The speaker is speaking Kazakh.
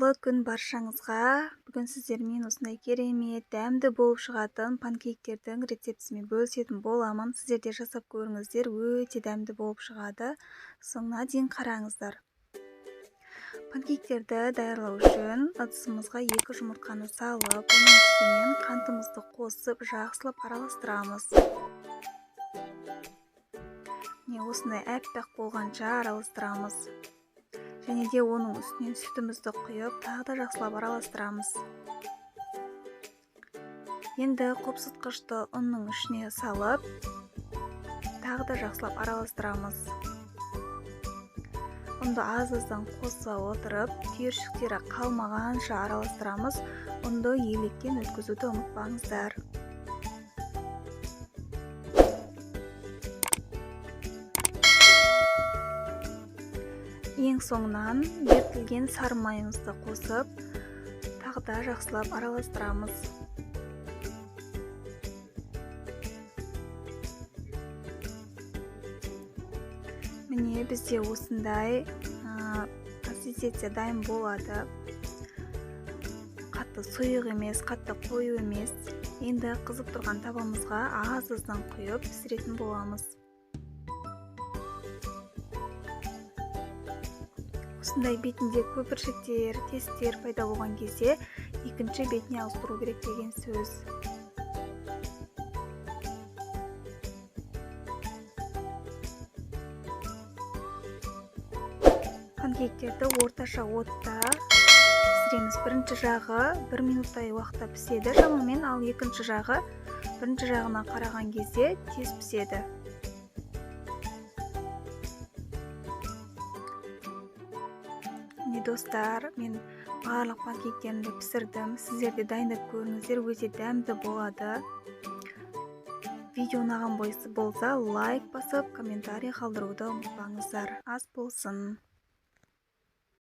Кутулуу күн баршаңызга. Бүгүн сиздер менен осундай керемет, дәмдүү болуп чыгатын панкейктердин рецептисимен бөлүшөтүн боламын. Сиздер де жасап көрүңүздөр, өтө дәмдүү болуп чыгады. Соңуна чейин караңыздар. Панкейктерди даярдоо үчүн ыдысыбызга 2 жумуртканы салып, анын үстүнөн кантыбызды косуп, жакшылап аралаштырабыз. Осындай аппак болгонча аралаштырабыз. Және де оның үстінен сүтімізді құйып, тағы да жақсылап араластырамыз. Енді қопсытқышты ұнның ішіне салып, тағы да жақсылап араластырамыз. Ұнды аз-аздан қоса отырып, түйіршіктері қалмағанша араластырамыз. Ұнды електен өткізуді ұмытпаңыздар. Ең соңынан ертілген сары майымызды қосып, тағы да жақсылап араластырамыз. Міне бізде осындай консистенция дайын болады. Қатты сұйық емес, қатты қою емес. Енді қызып тұрған табамызға аз-аздан құйып пісіретін боламыз. Осындай бетінде көпіршіктер, тесттер пайда болған кезде екінші бетіне ауыстыру керек деген сөз. Панкейктерді орташа отта пісіреміз. Бірінші жағы 1 минуттай уақытта піседі шамамен, ал екінші жағы бірінші жағына қараған кезде тез піседі. Достар, мен барлық панкейктерімді пісірдім. Сіздер де дайындап көріңіздер, өте дәмді болады. Видео ұнаған болса, лайк басып, комментарий қалдыруды ұмытпаңыздар. Ас болсын.